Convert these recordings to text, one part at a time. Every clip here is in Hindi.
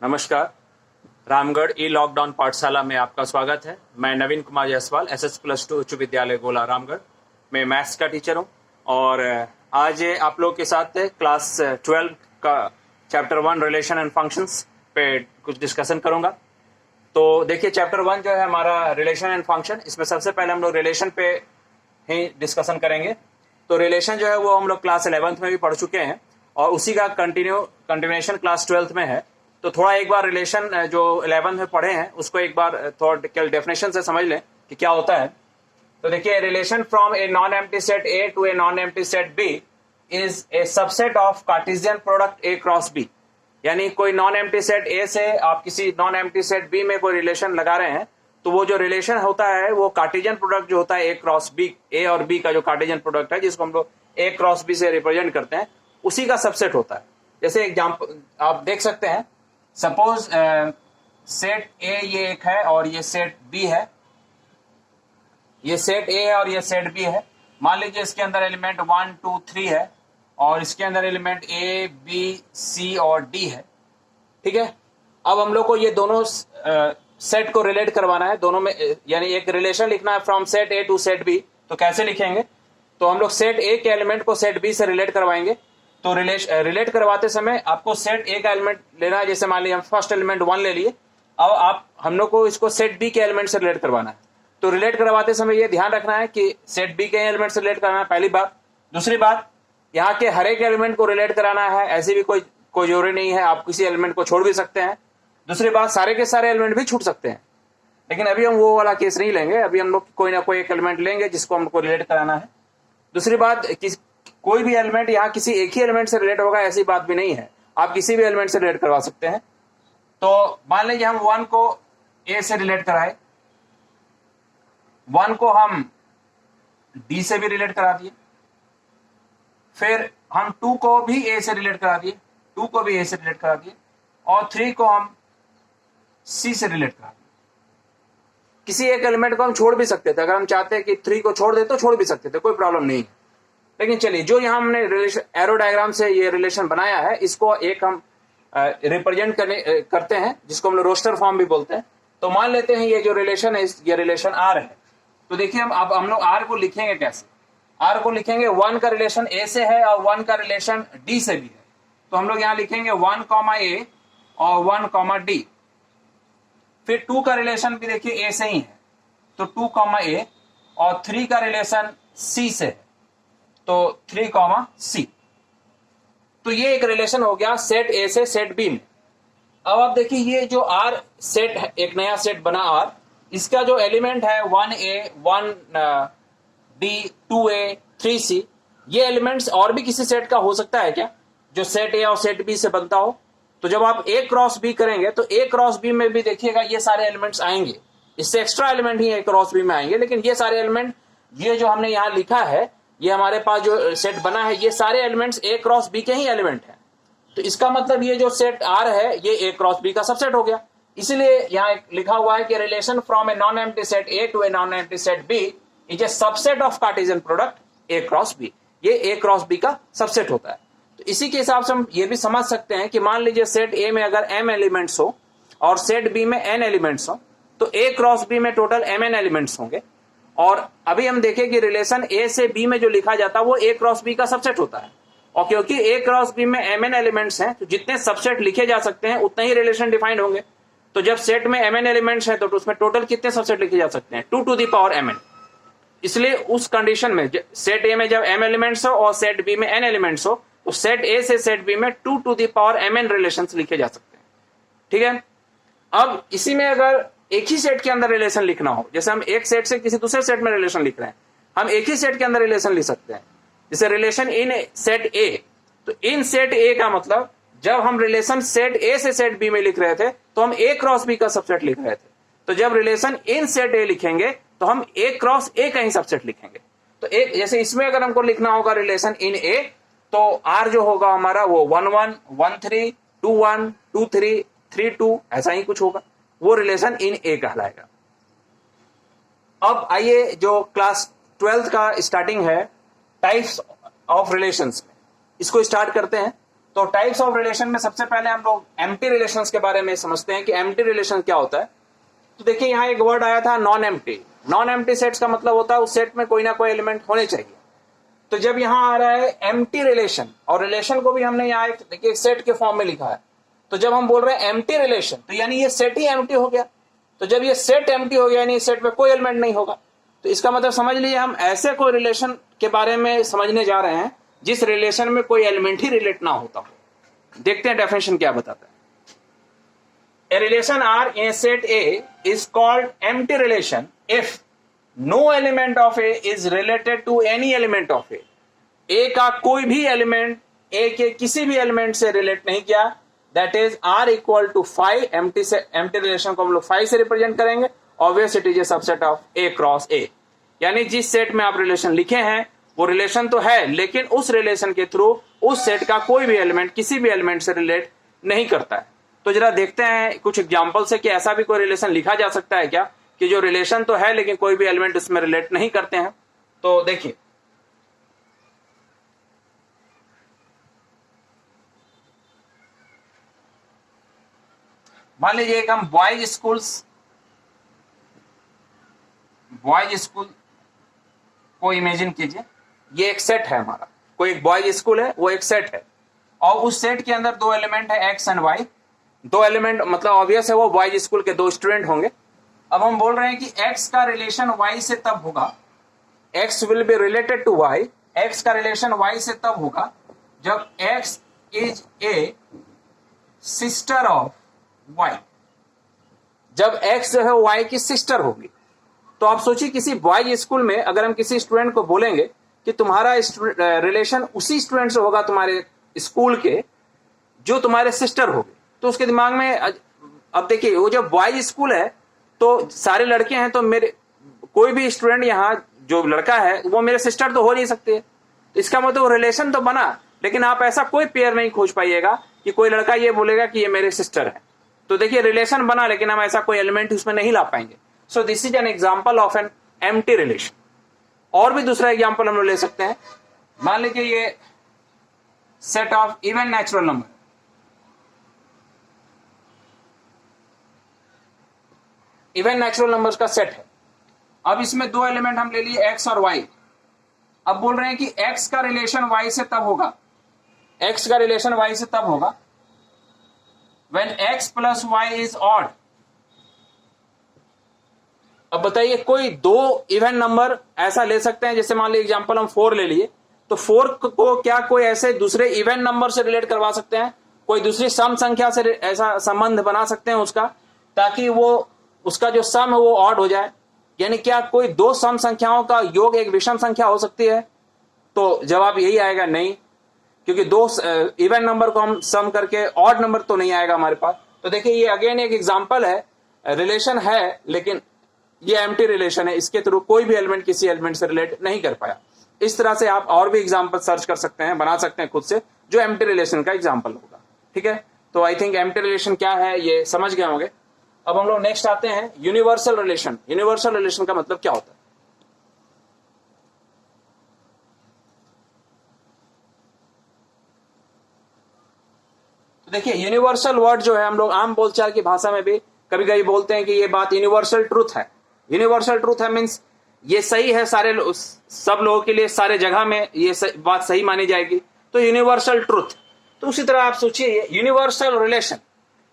नमस्कार। रामगढ़ ई लॉकडाउन पाठशाला में आपका स्वागत है। मैं नवीन कुमार जायसवाल SS+2 उच्च विद्यालय गोला रामगढ़ में मैथ्स का टीचर हूं और आज आप लोग के साथ क्लास 12 का चैप्टर 1 रिलेशन एंड फंक्शंस पे कुछ डिस्कशन करूंगा। तो देखिए, चैप्टर 1 जो है हमारा रिलेशन एंड फंक्शन, इसमें सबसे पहले हम लोग रिलेशन पे ही डिस्कशन करेंगे। तो रिलेशन जो है वो हम लोग क्लास 11th में भी पढ़ चुके हैं और उसी का कंटिन्यूएशन क्लास 12th में है। तो थोड़ा एक बार रिलेशन जो 11th में पढ़े हैं उसको एक बार थोड़ा डेफिनेशन से समझ लें कि क्या होता है। तो देखिए, relation from a non empty set A to a non empty set B is a subset of Cartesian product A cross B. यानी कोई नॉन एम्प्टी सेट ए से आप किसी नॉन एम्प्टी सेट बी में कोई रिलेशन लगा रहे हैं तो वो जो रिलेशन होता है वो कार्टेशियन प्रोडक्ट जो होता है ए क्रॉस बी, ए और बी का जो कार्टेशियन प्रोडक्ट है जिसको हम लोग ए क्रॉस बी से रिप्रेजेंट करते हैं, उसी का सबसेट होता है। जैसे एग्जांपल आप देख सकते हैं, सपोज सेट ए ये एक है और ये सेट बी है, ये सेट ए है और ये सेट बी है। मान लीजिए इसके अंदर एलिमेंट 1 2 3 है और इसके अंदर एलिमेंट ए बी सी और डी है। ठीक है, अब हम लोग को ये दोनों सेट को रिलेट करवाना है, दोनों में यानी एक रिलेशन लिखना है from set A to set B. तो कैसे लिखेंगे? तो हम लोग सेट ए के एलिमेंट को सेट बी से रिलेट करवाएंगे। तो रिलेट करवाते समय आपको सेट ए का एलिमेंट लेना है। जैसे मान लीजिए हम फर्स्ट एलिमेंट 1 ले लिए, अब हम लोग को इसको सेट बी के एलिमेंट से रिलेट करवाना है। तो रिलेट करवाते समय ये ध्यान रखना है कि सेट बी के एलिमेंट से रिलेट कराना है, पहली बात। दूसरी बात, यहाँ के हर एक एलिमेंट को रिलेट कराना है, ऐसी भी कोई जरूरी नहीं है, आप किसी एलिमेंट को छोड़ भी सकते हैं। दूसरी बात, सारे के सारे एलिमेंट भी छूट सकते हैं, लेकिन अभी हम वो वाला केस नहीं लेंगे। अभी हम लोग कोई ना कोई एक एलिमेंट लेंगे जिसको हमको रिलेट कराना है। दूसरी बात, कोई भी एलिमेंट यहाँ किसी एक ही एलिमेंट से रिलेट होगा ऐसी बात भी नहीं है, आप किसी भी एलिमेंट से रिलेट करवा सकते हैं। तो मान लीजिए हम 1 को ए से रिलेट कराए, 1 को हम डी से भी रिलेट करा दिए, फिर हम 2 को भी ए से रिलेट करा दिए, 2 को भी ए से रिलेट करा दिए और 3 को हम सी से रिलेट करा दिए। किसी एक एलिमेंट को हम छोड़ भी सकते थे, अगर हम चाहते हैं कि 3 को छोड़ दे तो छोड़ भी सकते थे, कोई प्रॉब्लम नहीं है। लेकिन चलिए, जो यहाँ हमने रिलेशन एरो डायग्राम से ये रिलेशन बनाया है, इसको एक हम रिप्रेजेंट करते हैं, जिसको हम लोग रोस्टर फॉर्म भी बोलते हैं। तो मान लेते हैं ये जो रिलेशन है ये रिलेशन आर है। तो देखिए, अब हम लोग आर को लिखेंगे कैसे? आर को लिखेंगे, 1 का रिलेशन ए से है और 1 का रिलेशन डी से भी है। तो हम लोग यहाँ लिखेंगे 1 ए और 1 डी। फिर 2 का रिलेशन भी देखिए ए से ही है, तो 2 ए और 3 का रिलेशन सी से है, तो 3 सी। तो ये एक रिलेशन हो गया सेट ए से सेट बी में। अब आप देखिए, ये जो आर सेट है, एक नया सेट बना आर, इसका जो एलिमेंट है 1A 1B 2A 3C, ये एलिमेंट्स और भी किसी सेट का हो सकता है क्या, जो सेट ए और सेट बी से बनता हो? तो जब आप ए क्रॉस बी करेंगे तो ए क्रॉस बी में भी देखिएगा ये सारे एलिमेंट्स आएंगे, इससे एक्स्ट्रा एलिमेंट ही ए क्रॉस बी में आएंगे, लेकिन ये सारे एलिमेंट, ये जो हमने यहाँ लिखा है, ये हमारे पास जो सेट बना है, ये सारे एलिमेंट्स ए क्रॉस बी के ही एलिमेंट हैं। तो इसका मतलब ये जो सेट आर है ये ए क्रॉस बी का सबसेट हो गया। इसलिए यहाँ लिखा हुआ है कि relation from a non empty set A to a non empty set B is a subset of Cartesian product A cross B. ये ए क्रॉस बी का सबसेट होता है। तो इसी के हिसाब से हम ये भी समझ सकते हैं कि मान लीजिए सेट ए में अगर m एलिमेंट्स हो और सेट बी में n एलिमेंट्स हो, तो ए क्रॉस बी में टोटल mn एलिमेंट्स होंगे। और अभी हम देखें कि रिलेशन ए से बी में जो लिखा जाता है वो ए क्रॉस बी का सबसेट होता है। और क्योंकि ए क्रॉस बी में mn एलिमेंट्स हैं, तो जितने सबसेट लिखे जा सकते हैं उतने ही रिलेशन डिफाइंड होंगे। तो जब सेट में mn एलिमेंट्स हैं तो उसमें टोटल कितने सबसेट लिखे जा सकते हैं? 2 to the power mn। इसलिए उस कंडीशन में सेट ए में जब m एलिमेंट्स हो और सेट बी में n एलिमेंट्स हो, तो सेट ए से सेट बी में 2 to the power mn relations लिखे जा सकते हैं। ठीक है, अब इसी में अगर एक ही सेट के अंदर रिलेशन लिखना हो, जैसे हम एक सेट से किसी दूसरे सेट में रिलेशन लिख रहे हैं, हम एक ही सेट के अंदर रिलेशन लिख सकते हैं। जैसे रिलेशन इन सेट ए, तो इन सेट ए का मतलब जब हम रिलेशन सेट ए से सेट बी में लिख रहे थे तो हम ए क्रॉस बी का सबसेट लिख रहे थे। तो जब रिलेशन इन सेट ए लिखेंगे तो हम ए क्रॉस ए का ही सबसेट लिखेंगे। तो एक जैसे इसमें अगर हमको लिखना होगा रिलेशन इन ए, तो आर जो होगा हमारा वो 1 1 1 3 2 1 2 3 3 2 ऐसा ही कुछ होगा, वो रिलेशन इन ए कहलाएगा। अब आइए, जो क्लास 12th का स्टार्टिंग है टाइप्स ऑफ रिलेशंस में, इसको स्टार्ट करते हैं। तो टाइप्स ऑफ रिलेशन में सबसे पहले हम लोग एम्प्टी रिलेशंस के बारे में समझते हैं कि एम्प्टी रिलेशन क्या होता है। तो देखिए यहाँ एक वर्ड आया था non empty. Non empty sets का मतलब होता है उस सेट में कोई ना कोई एलिमेंट होने चाहिए। तो जब यहाँ आ रहा है एम्प्टी रिलेशन, और रिलेशन को भी हमने यहाँ एक देखिए सेट के फॉर्म में लिखा है, तो जब हम बोल रहे हैं एम्प्टी रिलेशन तो यानी ये सेट ही एम्प्टी हो गया। तो जब ये सेट एम्प्टी हो गया यानी इस सेट में कोई एलिमेंट नहीं होगा। तो इसका मतलब समझ लीजिए हम ऐसे कोई रिलेशन के बारे में समझने जा रहे हैं जिस रिलेशन में कोई एलिमेंट ही रिलेट ना होता हो। देखते हैं डेफिनेशन क्या बताता है। A relation R in a set A is called empty relation if no element of A is related to any element of A. A का कोई भी एलिमेंट A के किसी भी एलिमेंट से रिलेट नहीं किया, that is R equal to five. Empty relation को हम लोग फाइव से रिप्रेजेंट करेंगे। Obvious it is a subset of A cross A। यानी जिस सेट में आप रिलेशन लिखे हैं वो रिलेशन तो है, लेकिन उस रिलेशन के थ्रू उस सेट का कोई भी एलिमेंट किसी भी एलिमेंट से रिलेट नहीं करता है। तो जरा देखते हैं कुछ एग्जांपल से कि ऐसा भी कोई रिलेशन लिखा जा सकता है क्या कि जो रिलेशन तो है लेकिन कोई भी एलिमेंट उसमें रिलेट नहीं करते हैं। तो देखिए मान लीजिए एक हम बॉयज स्कूल को इमेजिन कीजिए। ये एक सेट है हमारा, कोई एक बॉयज स्कूल है, वो एक सेट है और उस सेट के अंदर दो एलिमेंट है एक्स एंड वाई। दो एलिमेंट मतलब ऑब्वियस है वो बॉयज स्कूल के दो स्टूडेंट होंगे। अब हम बोल रहे हैं कि एक्स का रिलेशन वाई से तब होगा, X will be related to Y, X का रिलेशन वाई से तब होगा जब X is a sister of Y. जब एक्स जो है वाई की सिस्टर होगी। तो आप सोचिए किसी बॉयज स्कूल में अगर हम किसी स्टूडेंट को बोलेंगे कि तुम्हारा रिलेशन उसी स्टूडेंट से होगा तुम्हारे स्कूल के जो तुम्हारे सिस्टर होगी, तो उसके दिमाग में अब देखिए वो जब बॉयज स्कूल है तो सारे लड़के हैं, तो मेरे कोई भी स्टूडेंट यहाँ जो लड़का है वो मेरे सिस्टर तो हो नहीं सकते। तो इसका मतलब रिलेशन तो बना, लेकिन आप ऐसा कोई पेयर नहीं खोज पाइएगा कि कोई लड़का ये बोलेगा कि ये मेरे सिस्टर है। तो देखिए रिलेशन बना लेकिन हम ऐसा कोई एलिमेंट उसमें नहीं ला पाएंगे। So this is an example of an empty relation. और भी दूसरा एग्जाम्पल हम लोग ले सकते हैं। मान लीजिए ये set of even natural number, even natural numbers का सेट है। अब इसमें दो एलिमेंट हम ले लिए एक्स और वाई। अब बोल रहे हैं कि एक्स का रिलेशन वाई से तब होगा, एक्स का रिलेशन वाई से तब होगा when X plus Y is odd. अब बताइए कोई दो इवन नंबर ऐसा ले सकते हैं, जैसे मान लीजिए एग्जांपल हम 4 ले लिए, तो 4 को क्या कोई ऐसे दूसरे इवन नंबर से रिलेट करवा सकते हैं, कोई दूसरी सम संख्या से ऐसा संबंध बना सकते हैं उसका, ताकि वो उसका जो सम है वो ऑड हो जाए। यानी क्या कोई दो सम संख्याओं का योग एक विषम संख्या हो सकती है? तो जवाब यही आएगा नहीं, क्योंकि दो इवन नंबर को हम सम करके ऑड नंबर तो नहीं आएगा हमारे पास। तो देखिए ये अगेन एक एग्जांपल है, रिलेशन है लेकिन ये एम्प्टी रिलेशन है, इसके थ्रू कोई भी एलिमेंट किसी एलिमेंट से रिलेट नहीं कर पाया। इस तरह से आप और भी एग्जांपल सर्च कर सकते हैं, बना सकते हैं खुद से, जो एम्प्टी रिलेशन का एग्जांपल होगा। ठीक है, तो आई थिंक एम्प्टी रिलेशन क्या है ये समझ गए होंगे। अब हम लोग नेक्स्ट आते हैं यूनिवर्सल रिलेशन। यूनिवर्सल रिलेशन का मतलब क्या होता है? तो देखिए यूनिवर्सल वर्ड जो है हम लोग आम बोलचाल की भाषा में भी कभी कभी बोलते हैं कि ये बात यूनिवर्सल ट्रूथ है। यूनिवर्सल ट्रूथ है मीन्स ये सही है सारे सब लोगों के लिए, सारे जगह में ये बात सही मानी जाएगी, तो यूनिवर्सल ट्रूथ। तो उसी तरह आप सोचिए यूनिवर्सल रिलेशन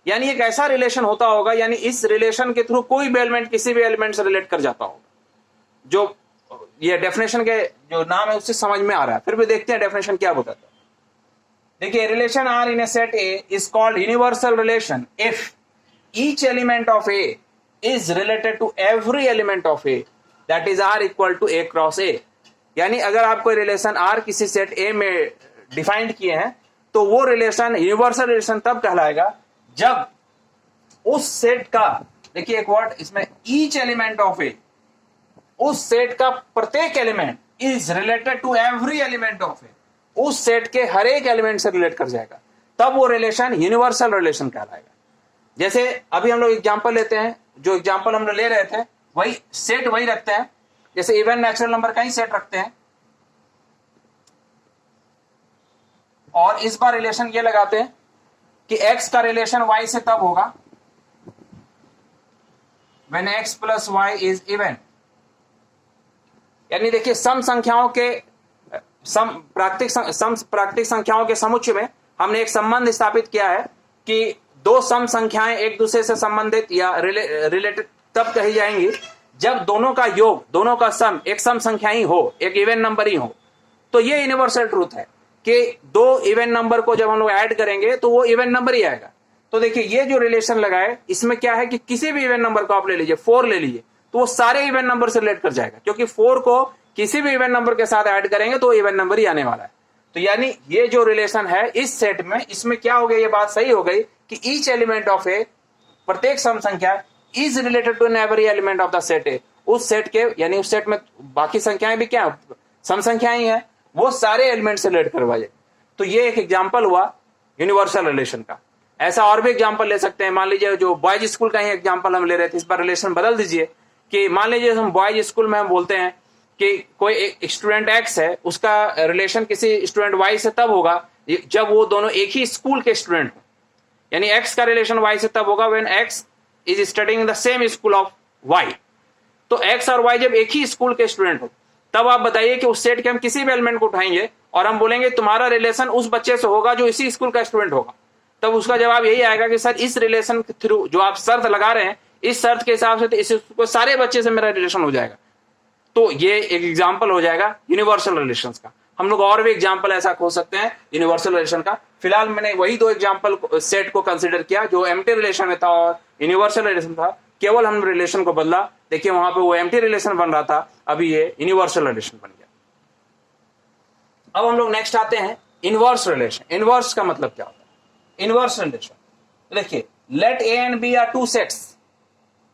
यानी एक ऐसा रिलेशन होता होगा, यानी इस रिलेशन के थ्रू कोई भी एलिमेंट किसी भी एलिमेंट से रिलेट कर जाता होगा। जो ये डेफिनेशन के जो नाम है उससे समझ में आ रहा है, फिर भी देखते हैं डेफिनेशन क्या बताता है। देखिए relation R in a set A is called universal relation if each element of A is related to every element of A, that is R equal to A cross A. यानी अगर आप कोई रिलेशन आर किसी सेट ए में डिफाइंड किए हैं तो वो रिलेशन यूनिवर्सल रिलेशन तब कहलाएगा जब उस सेट का, देखिए एक वर्ड इसमें, ईच एलिमेंट ऑफ ए, उस सेट का प्रत्येक element is related to every element of A, उस सेट के हर एक एलिमेंट से रिलेट कर जाएगा, तब वो रिलेशन यूनिवर्सल रिलेशन कहलाएगा। जैसे अभी हम लोग एग्जांपल लेते हैं, जो एग्जांपल हम लोग ले रहे थे वही सेट वही रखते हैं, जैसे इवन नेचुरल नंबर का ही सेट रखते हैं। और इस बार रिलेशन ये लगाते हैं कि x का रिलेशन y से तब होगा when x plus y is even। यानी देखिए सम संख्याओं के प्राकृतिक संख्याओं के समुच्चय में हमने एक संबंध स्थापित किया है कि दो सम संख्याएं एक दूसरे से संबंधित या रिलेटेड तब कही जाएंगी जब दोनों का योग, दोनों का सम एक सम संख्या ही हो, एक इवन नंबर ही हो। तो ये यूनिवर्सल ट्रूथ है कि दो इवन नंबर को जब हम लोग ऐड करेंगे तो वो इवन नंबर ही आएगा। तो देखिए ये जो रिलेशन लगाए इसमें क्या है कि किसी भी इवन नंबर को आप ले लीजिए, 4 ले लीजिए, तो वो सारे इवन नंबर से रिलेट कर जाएगा, क्योंकि 4 को किसी भी इवन नंबर के साथ ऐड करेंगे तो इवन नंबर ही आने वाला है। तो यानी ये जो रिलेशन है इस सेट में, इसमें क्या हो गया, ये बात सही हो गई कि ईच एलिमेंट ऑफ ए, प्रत्येक सम संख्या is related to every element of the set A. उस सेट के यानी उस सेट में बाकी संख्याएं भी क्या सम संख्याएं ही है, वो सारे एलिमेंट से रिलेट करवाए। तो ये एक एग्जांपल हुआ यूनिवर्सल रिलेशन का। ऐसा और भी एग्जांपल ले सकते हैं। मान लीजिए जो बॉयज स्कूल का ही एग्जांपल हम ले रहे थे, इस बार रिलेशन बदल दीजिए कि मान लीजिए हम बॉयज स्कूल में हम बोलते हैं कि कोई एक स्टूडेंट एक्स है, उसका रिलेशन किसी स्टूडेंट वाई से तब होगा जब वो दोनों एक ही स्कूल के स्टूडेंट हो। यानी एक्स का रिलेशन वाई से तब होगा when X is studying in the same school of Y. तो एक्स और वाई जब एक ही स्कूल के स्टूडेंट हो, तब आप बताइए कि उस सेट के हम किसी भी एलिमेंट को उठाएंगे और हम बोलेंगे तुम्हारा रिलेशन उस बच्चे से होगा जो इसी स्कूल का स्टूडेंट होगा, तब उसका जवाब यही आएगा कि सर इस रिलेशन के थ्रू जो आप शर्त लगा रहे हैं, इस शर्त के हिसाब से तो इस सारे बच्चे से मेरा रिलेशन हो जाएगा। तो ये एक एग्जाम्पल हो जाएगा यूनिवर्सल रिलेशंस का। हम लोग और भी एग्जाम्पल ऐसा खोज सकते हैं यूनिवर्सल रिलेशन का। फिलहाल मैंने वही दो एग्जाम्पल सेट को कंसिडर किया जो एम्प्टी रिलेशन में था और यूनिवर्सल रिलेशन था। केवल हम रिलेशन को बदला। देखिए वहां पे वो एम्प्टी रिलेशन बन रहा था, अभी ये यूनिवर्सल रिलेशन बन गया। अब हम लोग नेक्स्ट आते हैं इनवर्स रिलेशन। इनवर्स का मतलब क्या होता है? इनवर्स रिलेशन देखिए, let A and B are two sets.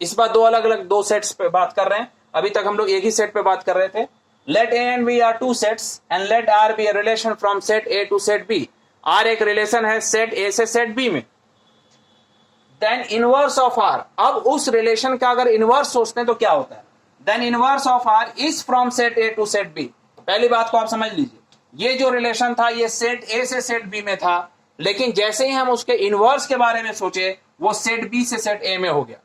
इस बार दो अलग अलग दो सेट्स पे बात कर रहे हैं, अभी तक हम लोग एक ही सेट पे बात कर रहे थे। Let A and B are two sets and let R be a relation from set A to set B. R एक रिलेशन है सेट ए से सेट बी में। देन इनवर्स ऑफ आर, अब उस रिलेशन का अगर इनवर्स सोचते हैं तो क्या होता है? Then inverse of R is from set A to set B. पहली बात को आप समझ लीजिए, ये जो रिलेशन था ये सेट ए से सेट बी में था, लेकिन जैसे ही हम उसके इनवर्स के बारे में सोचे वो सेट बी से सेट ए में हो गया।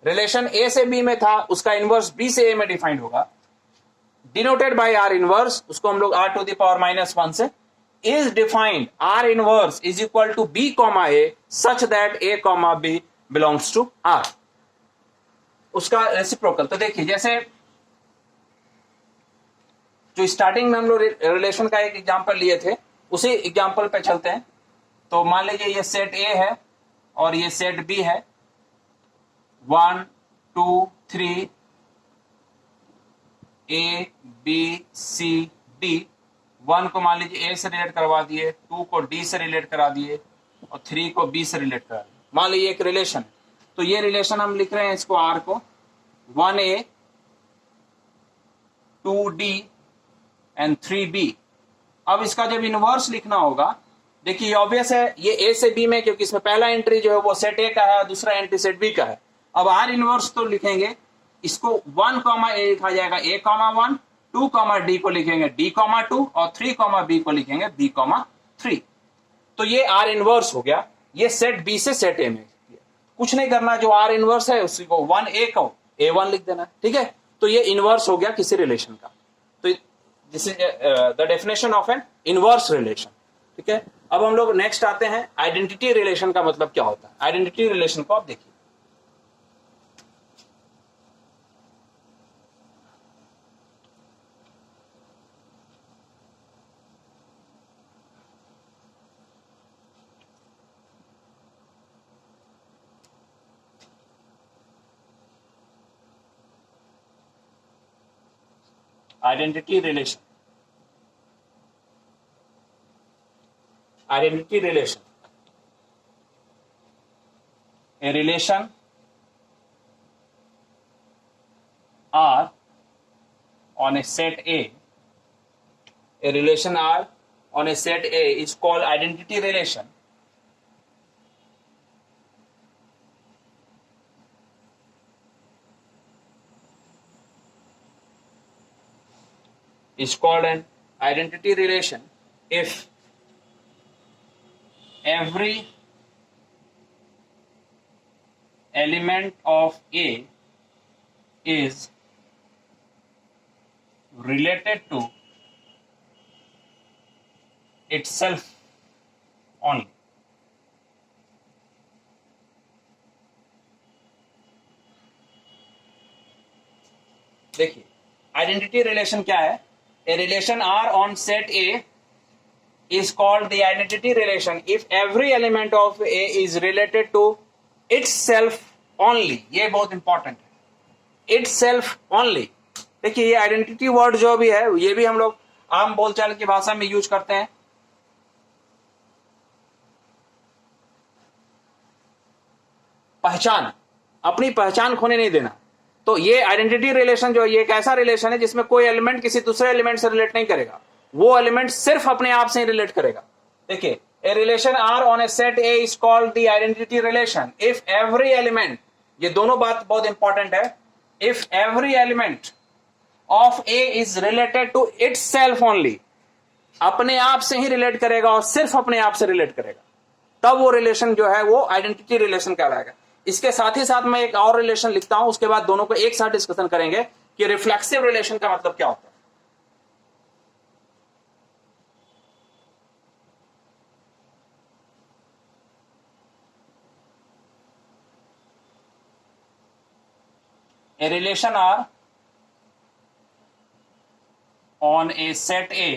रिलेशन ए से बी में था, उसका इनवर्स बी से ए में डिफाइंड होगा, डिनोटेड बाय आर इनवर्स, उसको हम लोग आर टू द पावर -1 से is defined R inverse is equal to B comma A such that A comma B belongs to R. उसका रेसिप्रोकल। तो देखिए जैसे जो स्टार्टिंग में हम लोग रिलेशन का एक एग्जांपल लिए थे, उसी एग्जांपल पे चलते हैं। तो मान लीजिए ये सेट ए है और ये सेट बी है, 1 2 3 ए बी सी डी। 1 को मान लीजिए ए से रिलेट करवा दिए, 2 को डी से रिलेट करा दिए और 3 को बी से रिलेट करा दिए। मान लीजिए एक रिलेशन, तो ये रिलेशन हम लिख रहे हैं इसको आर को 1a 2d एंड 3b। अब इसका जब इनवर्स लिखना होगा, देखिए ऑब्वियस है ये ए से बी में, क्योंकि इसमें पहला एंट्री जो है वो सेट ए का है, दूसरा एंट्री सेट बी का है। अब आर इनवर्स तो लिखेंगे, इसको 1 कॉमा ए लिखा जाएगा a कॉमा 1, 2 कॉमा डी को लिखेंगे d कॉमा 2 और 3 कॉमा बी को लिखेंगे b कॉमा 3। तो ये आर इनवर्स हो गया। ये सेट बी से सेट ए में, कुछ नहीं करना, जो आर इनवर्स है उसी को 1a को a1 लिख देना, ठीक है। तो ये इनवर्स हो गया किसी रिलेशन का। तो this is the definition of N inverse relation, ठीक है। अब हम लोग नेक्स्ट आते हैं आइडेंटिटी रिलेशन का मतलब क्या होता है। आइडेंटिटी रिलेशन को आप देखिए, identity relation. Identity relation, a relation R on a set A, a relation R on a set A is called identity relation. Is called an identity relation if every element of A is related to itself only. देखिए आइडेंटिटी रिलेशन क्या है? A relation R on set A is called the identity relation if every element of A is related to itself only. ये बहुत इंपॉर्टेंट है, itself only. देखिए ये आइडेंटिटी वर्ड जो भी है ये भी हम लोग आम बोलचाल की भाषा में यूज करते हैं. पहचान, अपनी पहचान खोने नहीं देना. तो ये आइडेंटिटी रिलेशन जो ये एक ऐसा रिलेशन है जिसमें कोई एलिमेंट किसी दूसरे एलिमेंट से रिलेट नहीं करेगा, वो एलिमेंट सिर्फ अपने आप से ही रिलेट करेगा. देखिए a relation R on a set A is called the identity relation if every element, ये दोनों बात बहुत इंपॉर्टेंट है, if every element of A is related to itself only, अपने आप से ही रिलेट करेगा और सिर्फ अपने आप से रिलेट करेगा, तब वो रिलेशन जो है वो आइडेंटिटी रिलेशन कहलाएगा. इसके साथ ही साथ मैं एक और रिलेशन लिखता हूं, उसके बाद दोनों को एक साथ डिस्कशन करेंगे कि रिफ्लेक्सिव रिलेशन का मतलब क्या होता है. A relation R on a set A,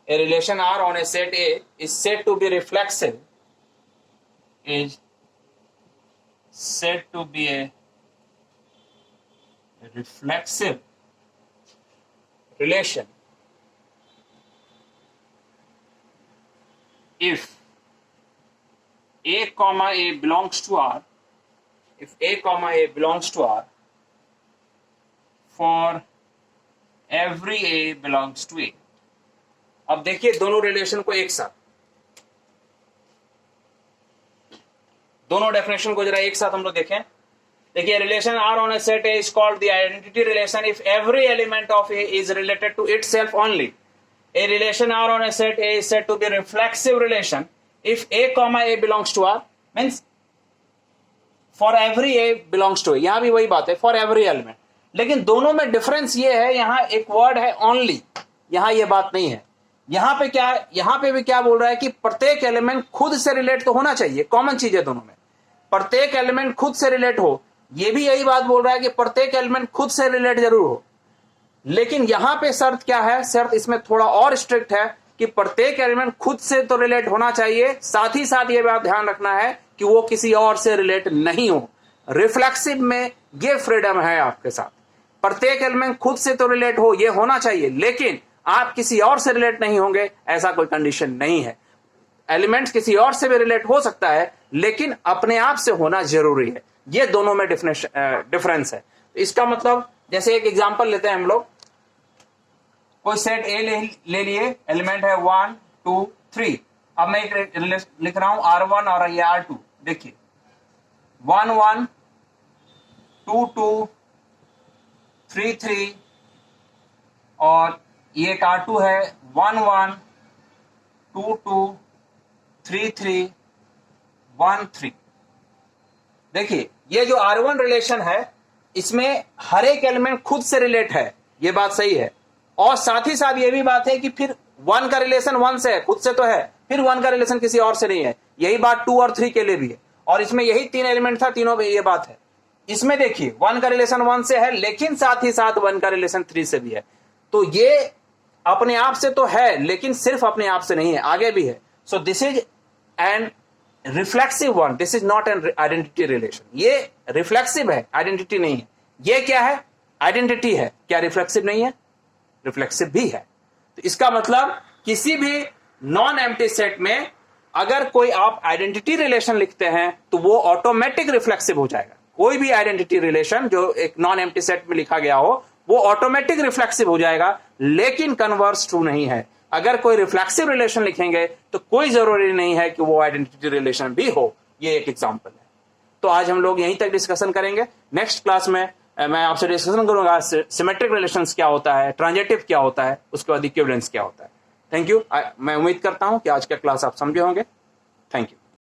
a relation R on a set A is said to be reflexive, is said to be a reflexive relation if A comma A belongs to R, if A comma A belongs to R, for every A belongs to A. अब देखिए दोनों रिलेशन को एक साथ, दोनों डेफिनेशन को जरा एक साथ हम लोग देखें. देखिए relation R on a set A is called the identity relation if every element of A is related to itself only. A relation R on a set A is said to be reflexive relation if A comma A belongs to R, means for every A belongs to A. यहां भी वही बात है, for every element. लेकिन दोनों में डिफरेंस ये है, यहां एक वर्ड है only, यहां ये बात नहीं है. यहां पे क्या, यहां पे भी क्या बोल रहा है कि प्रत्येक एलिमेंट खुद से रिलेट तो होना चाहिए, कॉमन चीज है दोनों में, प्रत्येक एलिमेंट खुद से रिलेट हो. ये भी यही बात बोल रहा है कि प्रत्येक एलिमेंट खुद से रिलेट जरूर हो. लेकिन यहां पे शर्त क्या है, शर्त इसमें थोड़ा और स्ट्रिक्ट है कि प्रत्येक एलिमेंट खुद से तो रिलेट होना चाहिए, साथ ही साथ ये बात ध्यान रखना है कि वो किसी और से रिलेट नहीं हो. रिफ्लेक्सिव में ये फ्रीडम है आपके साथ, प्रत्येक एलिमेंट खुद से तो रिलेट हो, ये होना चाहिए, लेकिन आप किसी और से रिलेट नहीं होंगे, ऐसा कोई कंडीशन नहीं है. एलिमेंट्स किसी और से भी रिलेट हो सकता है, लेकिन अपने आप से होना जरूरी है. ये दोनों में डिफरेंस है. इसका मतलब जैसे एक एग्जांपल लेते हैं हम लोग, कोई सेट ए ले लिए, एलिमेंट है 1 2 3. अब मैं एक लिख रहा हूं R1 और ये R2. देखिए 1 1 2 2 3 3 और ये एक R2 है 1 1 2 2 3 3 1 3. देखिए ये जो R1 रिलेशन है इसमें हर एक एलिमेंट खुद से रिलेट है, ये बात सही है, और साथ ही साथ ये भी बात है कि फिर 1 का रिलेशन 1 से है, खुद से तो है, फिर 1 का रिलेशन किसी और से नहीं है. यही बात 2 और 3 के लिए भी है, और इसमें यही 3 एलिमेंट था, तीनों में ये बात है. इसमें देखिए 1 का रिलेशन 1 से है, लेकिन साथ ही साथ 1 का रिलेशन 3 से भी है. तो ये अपने आप से तो है, लेकिन सिर्फ अपने आप से नहीं है, आगे भी है. So this is an reflexive one, this is not an identity relation. ये रिफ्लेक्सिव है, आइडेंटिटी नहीं है. ये क्या है, आइडेंटिटी है. क्या रिफ्लेक्सिव नहीं है? रिफ्लेक्सिव भी है. तो इसका मतलब किसी भी नॉन एम्प्टी सेट में अगर कोई आप आइडेंटिटी रिलेशन लिखते हैं तो वो ऑटोमेटिक रिफ्लेक्सिव हो जाएगा. कोई भी आइडेंटिटी रिलेशन जो एक नॉन एम्प्टी सेट में लिखा गया हो वो ऑटोमेटिक रिफ्लेक्सिव हो जाएगा, लेकिन कन्वर्स ट्रू नहीं है. अगर कोई रिफ्लेक्सिव रिलेशन लिखेंगे तो कोई जरूरी नहीं है कि वो आइडेंटिटी रिलेशन भी हो. ये एक एग्जांपल है. तो आज हम लोग यहीं तक डिस्कशन करेंगे. नेक्स्ट क्लास में मैं आपसे डिस्कशन करूंगा सिमेट्रिक रिलेशंस क्या होता है, ट्रांजिटिव क्या होता है, उसके बाद इक्विवेलेंस क्या होता है. Thank you. मैं उम्मीद करता हूं कि आज का क्लास आप समझे होंगे। Thank you.